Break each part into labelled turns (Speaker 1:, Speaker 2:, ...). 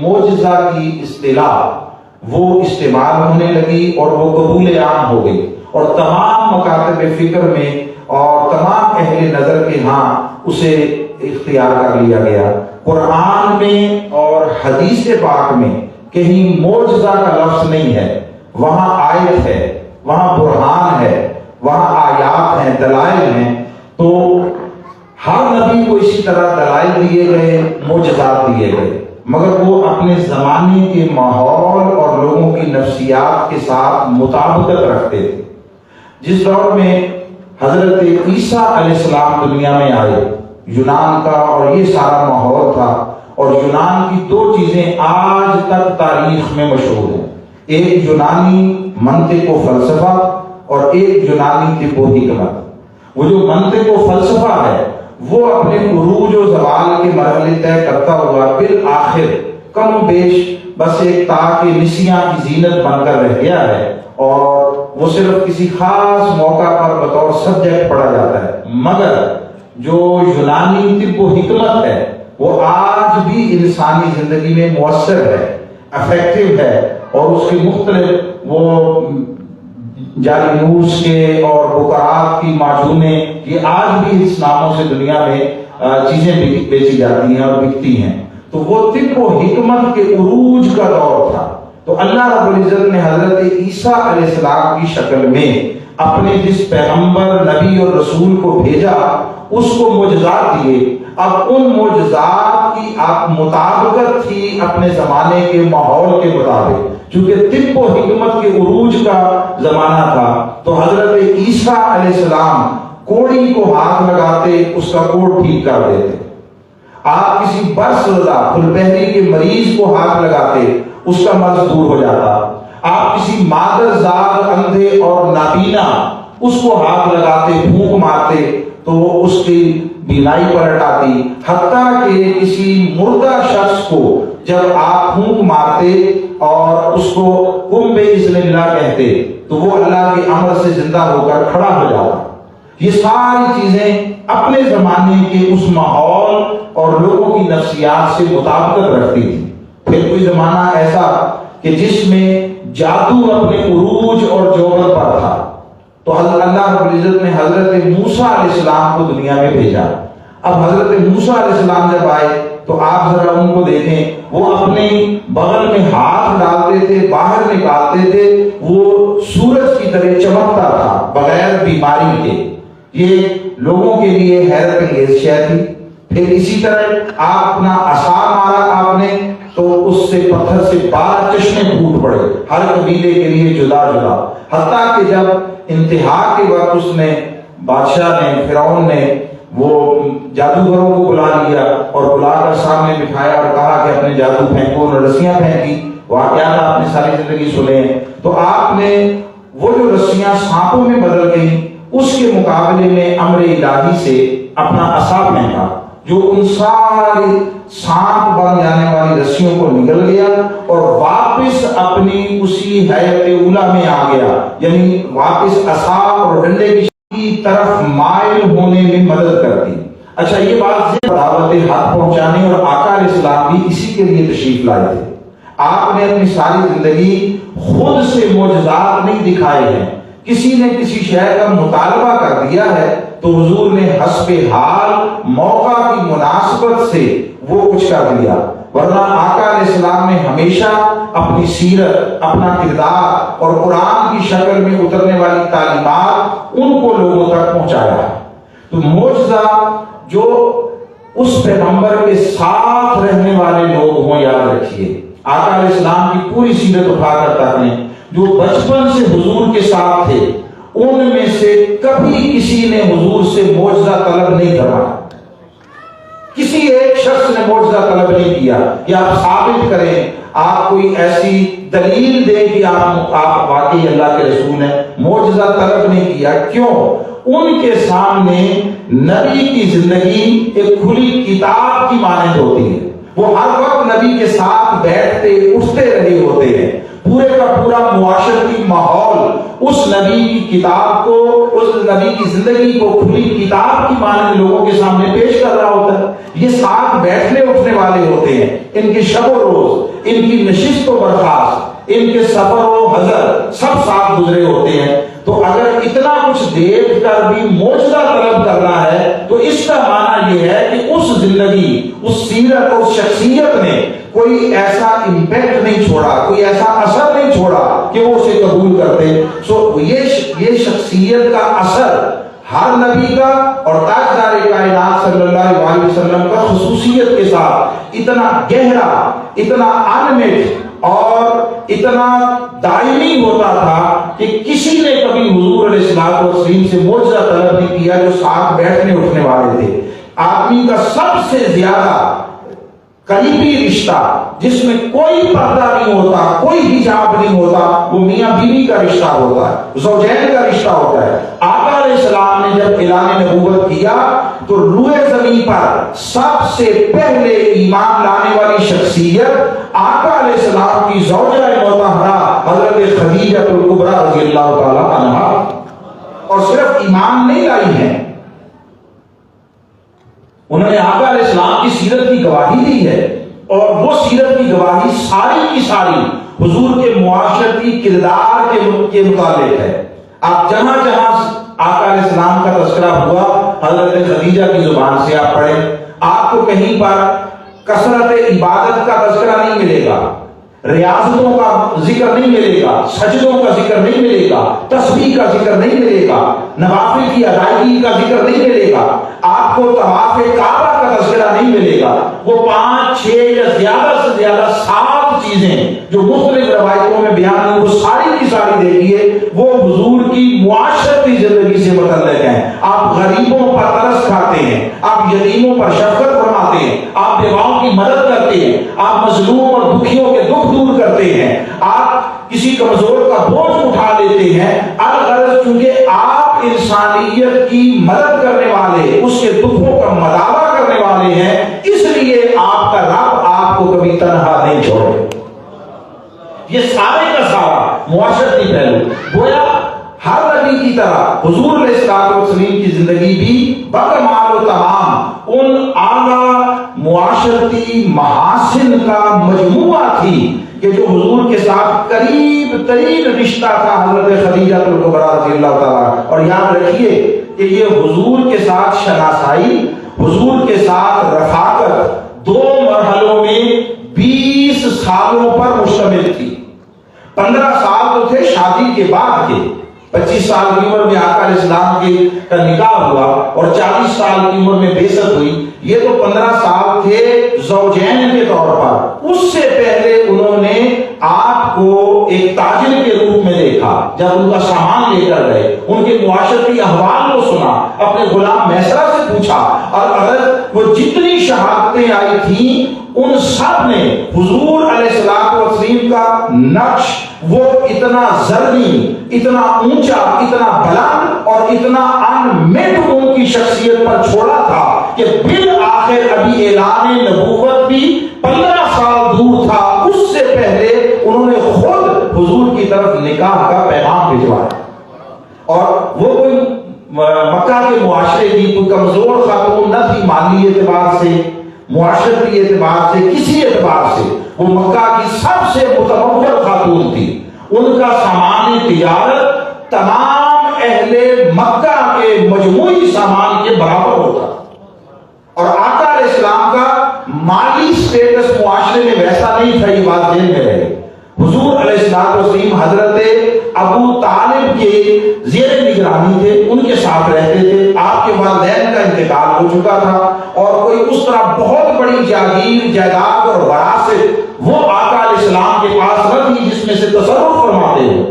Speaker 1: معجزہ کی اصطلاح وہ استعمال ہونے لگی اور وہ قبول عام ہو گئی، اور تمام مکاتب فکر میں اور تمام اہل نظر کے ہاں اسے اختیار کر لیا گیا۔ قرآن میں اور حدیث پاک میں کہیں معجزہ کا لفظ نہیں ہے، وہاں آیت ہے، وہاں برہان ہے، وہاں آیات ہیں، دلائل ہیں۔ تو ہر نبی کو اسی طرح دلائل دیے گئے، معجزات دیے گئے، مگر وہ اپنے زمانے کے ماحول اور لوگوں کی نفسیات کے ساتھ مطابقت رکھتے تھے۔ جس دور میں حضرت عیسیٰ علیہ السلام دنیا میں آئے، یونان کا اور یہ سارا ماحول تھا، اور یونان کی دو چیزیں آج تک تاریخ میں مشہور ہیں، ایک یونانی منطق و فلسفہ اور ایک یونانی طب و حکمت۔ وہ جو منطق و فلسفہ ہے وہ اپنے عروج و زوال کے مرحلے طے کرتا ہوا بالآخر کم و بیش بس ایک تاک نسیاں کی زینت بن کر رہ گیا ہے، اور وہ صرف کسی خاص موقع پر بطور سبجیکٹ پڑھا جاتا ہے۔ مگر جو یونانی طب و حکمت ہے وہ آج بھی انسانی زندگی میں مؤثر ہے، افیکٹو ہے، اور اس کے مختلف وہ جالینوس کے اور بکرات کی معجونیں یہ آج بھی اس ناموں سے دنیا میں چیزیں بیچی جاتی ہیں اور بکتی ہیں۔ تو وہ طب و حکمت کے عروج کا دور تھا۔ تو اللہ رب العزت نے حضرت عیسیٰ علیہ السلام کی شکل میں اپنے جس پیغمبر نبی اور رسول کو بھیجا اس کو معجزات دیے۔ اب ان معجزات کی مطابقت تھی اپنے زمانے کے ماحول کے مطابق، چونکہ طب و حکمت کے عروج کا زمانہ تھا۔ تو حضرت عیسیٰ علیہ السلام کوڑی کو ہاتھ لگاتے اس کا کوڑ ٹھیک کر دیتے، آپ کسی برس زدہ خلبہری کے مریض کو ہاتھ لگاتے اس کا مرض دور ہو جاتا، آپ کسی مادر زاد اندھے اور نابینا اس کو ہاتھ لگاتے پھونک مارتے تو اس کی بینائی پلٹ آتی، حتیٰ کہ کسی مردہ شخص کو جب آپ پھونک مارتے اور اس کو قم بإذن اللہ کہتے تو وہ اللہ کے امر سے زندہ ہو کر کھڑا ہو جاتا۔ یہ ساری چیزیں اپنے زمانے کے اس ماحول اور لوگوں کی نفسیات سے مطابقت رکھتی تھی۔ پھر کوئی زمانہ ایسا کہ جس میں جادو اپنے عروج اور جوہر پر تھا، تو اللہ رب العزت نے حضرت موسیٰ علیہ السلام کو دنیا میں بھیجا۔ اب حضرت موسیٰ علیہ السلام جب آئے تو آپ ذرا ان کو دیکھیں، وہ اپنے بغل میں ہاتھ ڈالتے تھے، باہر نکالتے تھے، وہ سورج کی طرح چمکتا تھا بغیر بیماری کے۔ یہ لوگوں کے لیے حیرت انگیز شے تھی۔ پھر اسی طرح آپ اپنا عصا مارا آپ نے تو اس سے پتھر سے 12 چشمے پھوٹ پڑے، ہر قبیلے کے لیے جدا جدا، حتیٰ کہ جب انتہا کے وقت اس نے بادشاہ نے فرعون نے وہ جادوگروں کو بلا لیا اور بلا کر سامنے بٹھایا اور کہا کہ اپنے جادو پھینکو، اور رسیاں پھینکی۔ واقعات آپ نے ساری زندگی سنے ہیں۔ تو آپ نے وہ جو رسیاں سانپوں میں بدل گئیں اس کے مقابلے میں امر الہی سے اپنا عصا پھینکا جو ان ساری سانپ بن جانے والی رسیوں کو نگل گیا اور واپس اپنی اسی حیات اولا میں آ گیا، یعنی واپس عصا اور ڈنڈے کی طرف مائل ہونے میں مدد کرتی۔ اچھا، یہ بات دعوت حق پہنچانے اور آقا علیہ السلام بھی اسی کے لیے تشریف لائے تھے۔ آپ نے اپنی ساری زندگی خود سے معجزات نہیں دکھائے ہیں، کسی نے کسی شے کا مطالبہ کر دیا ہے تو حضور نے حسب حال موقع کی مناسبت سے وہ کچھ کر دیا، ورنہ آقا علیہ السلام نے ہمیشہ اپنی سیرت، اپنا کردار اور قرآن کی شکل میں اترنے والی تعلیمات ان کو لوگوں تک پہنچایا۔ تو معجزہ جو اس پیغمبر کے ساتھ رہنے والے لوگ ہوں، یاد رکھیے آقا علیہ السلام کی پوری سیرت اٹھا کر تاکیں جو بچپن سے حضور کے ساتھ تھے ان میں سے کبھی کسی نے حضور سے معجزہ طلب نہیں کروایا، کسی ایک شخص نے معجزہ طلب نہیں کیا کہ آپ ثابت کریں، آپ کوئی ایسی دلیل دیں کہ آپ واقعی اللہ کے رسول ہیں۔ معجزہ طلب نہیں کیا، کیوں؟ ان کے سامنے نبی کی زندگی ایک کھلی کتاب کی مانند ہوتی ہے، وہ ہر وقت نبی کے ساتھ بیٹھتے اٹھتے رہے ہوتے ہیں، پورے کا پورا معاشرتی ماحول اس نبی کی کتاب کو، اس نبی کی زندگی کو کھلی کتاب کی مانند لوگوں کے سامنے پیش کر رہا ہوتا ہے۔ یہ ساتھ بیٹھنے اٹھنے والے ہوتے ہیں، ان کے شب و روز، ان کی نشست و برخاست، ان کے سفر و حضر سب ساتھ گزرے ہوتے ہیں۔ تو اگر اتنا کچھ دیکھ کر بھی معجزہ طلب کرنا ہے تو اس کا معنی یہ ہے کہ اس زندگی، اس سیرت، اس شخصیت نے کوئی ایسا امپیکٹ نہیں چھوڑا، کوئی ایسا اثر نہیں چھوڑا کہ وہ اسے قبول کرتے۔ یہ شخصیت کا اثر ہر نبی کا اور تاجدار کائنات صلی اللہ علیہ وسلم کا خصوصیت کے ساتھ اتنا گہرا، اتنا انمٹ اور اتنا دائمی ہوتا تھا کہ کسی نے کبھی حضور علیہ الصلوۃ والتسلیم سے معجزہ طلب نہیں کیا جو ساتھ بیٹھنے اٹھنے والے تھے۔ آدمی کا سب سے زیادہ قریبی رشتہ جس میں کوئی پردہ نہیں ہوتا، کوئی حجاب نہیں ہوتا، وہ میاں بیوی کا رشتہ ہوتا ہے، زوجین کا رشتہ ہوتا ہے۔ آقا علیہ السلام نے جب اعلان نبوت کیا تو روئے زمین پر سب سے پہلے ایمان لانے والی شخصیت آقا علیہ السلام کی زوجہ مطہرہ حضرت خدیجہ الکبریٰ رضی اللہ تعالی عنہا، اور صرف ایمان نہیں لائی ہے، انہوں نے آقا علیہ السلام کی سیرت کی گواہی دی ہے، اور وہ سیرت کی گواہی ساری کی ساری حضور کے معاشرتی کردار کے متعلق ہے۔ آپ جہاں جہاں آقا علیہ السلام کا تذکرہ ہوا حضرت خدیجہ کی زبان سے آپ پڑھیں، آپ کو کہیں پر کثرت عبادت کا تذکرہ نہیں ملے گا، ریاضتوں کا ذکر نہیں ملے گا، سجدوں کا ذکر نہیں ملے گا، تسبیح کا ذکر نہیں ملے گا، نوافل کی ادائیگی کا ذکر نہیں ملے گا، آپ کو طواف کعبہ کا تذکرہ نہیں ملے گا۔ وہ 5، 6 یا زیادہ سے زیادہ 7 چیزیں جو مختلف روایتوں میں بیان ہیں، وہ ساری کی ساری دیکھیے وہ حضور کی معاشرتی زندگی سے متعلق ہیں۔ آپ غریبوں پر ترس کھاتے ہیں، آپ یتیموں پر شفقت فرماتے ہیں، آپ بیواؤں کی مدد کرتے ہیں، آپ مظلوم اور دکھیوں کے دکھ دور کرتے ہیں، آپ کسی کمزور کا بوجھ اٹھا لیتے ہیں، الغرض چونکہ آپ انسانیت کی مدد کرنے والے، اس کے دکھوں کا مداوا کرنے والے ہیں، اس لیے آپ کا رب آپ کو کبھی تنہا نہیں چھوڑے۔ یہ سارے کا سارا معاشرتی پہلو گویا ہر نبی کی طرح حضور علیہ الصلوۃ والتسلیم کی زندگی بھی بکمال و تمام ان اعلیٰ معاشرتی محاسن کا مجموعہ تھی کہ جو حضور کے ساتھ قریب ترین رشتہ تھا حضرت خدیجہ الکبریٰ رضی اللہ تعالیٰ۔ اور یاد رکھیے کہ یہ حضور کے ساتھ شناسائی، حضور کے ساتھ رفاقت 2 مرحلوں میں 20 سالوں پر مشتمل تھی۔ 15 سال تو تھے شادی کے بعد کے، 25 سال کی عمر میں آقا علیہ السلام کا نکاح ہوا اور 40 سال کی عمر میں بعثت ہوئی، یہ تو 15 سال تھے زوجین کے طور پر۔ اس سے پہلے انہوں نے آپ کو ایک تاجر کے روپ میں دیکھا، جب ان کا سامان لے کر گئے، ان کے معاشرتی احوال کو سنا، اپنے غلام میسرہ سے پوچھا، اور اگر وہ جتنی شہادتیں آئی تھیں ان سب نے حضور علیہ الصلوۃ والتسلیم کا نقش وہ اتنا زرنی، اتنا اونچا، اتنا بلند اور اتنا انمٹ ان کی شخصیت پر چھوڑا تھا کہ بالآخر ابھی اعلان نبوت بھی 15 سال دور تھا، اس سے پہلے انہوں نے خود حضور کی طرف نکاح کا پیغام بھجوایا۔ اور وہ کوئی مکہ کے معاشرے کی کوئی کمزور خاتون نہ تھی، مالی اعتبار سے، معاشرتی اعتبار سے، کسی اعتبار سے وہ مکہ کی سب سے متمول خاتون تھی۔ ان کا سامان تجارت تمام اہل مکہ کے مجموعی سامان کے برابر ہوتا، اور آقا علیہ السلام کا مالی سٹیٹس معاشرے میں ویسا نہیں تھا، یہ بات ذہن میں رہے۔ حضور علیہ السلام حضرت ابو طالب کے زیر نگرانی تھے، ان کے ساتھ رہتے تھے، آپ کے والدین کا انتقال ہو چکا تھا، اور کوئی اس طرح بہت بڑی جاگیر، جائیداد اور وراثت وہ آقا علیہ السلام کے پاس نہ تھی جس میں سے تصرف فرماتے ہو۔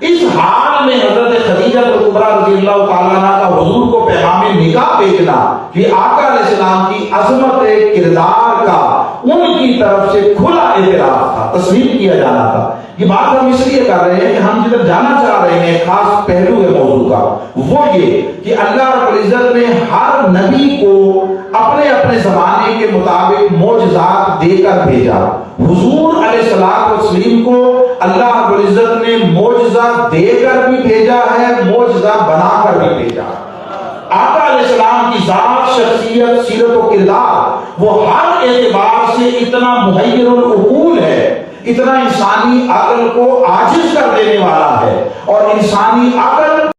Speaker 1: اس حال میں حضرت خدیجہ الکبریٰ رضی اللہ تعالیٰ عنہ کا حضور کو پیغام نکاح بھیجنا، یہ آقا علیہ السلام کی عظمت کردار کا ان کی طرف سے کھلا اعتراف تھا، تسلیم کیا جانا تھا۔ یہ بات ہم اس لیے کر رہے ہیں کہ ہم جدھر جانا چاہ رہے ہیں، خاص پہلو ہے موضوع کا، وہ یہ کہ اللہ رب العزت نے ہر نبی کو اپنے اپنے زمانے کے مطابق معجزات دے کر بھیجا۔ حضور علیہ الصلوۃ والتسلیم کو اللہ رب العزت نے معجزہ دے کر بھی بھیجا ہے، معجزہ بنا کر بھی بھیجا ہے۔ آقا علیہ السلام کی ذات، شخصیت، سیرت و کردار وہ ہر اعتبار سے اتنا محیر العقول ہے، اتنا انسانی عقل کو عاجز کر دینے والا ہے، اور انسانی عقل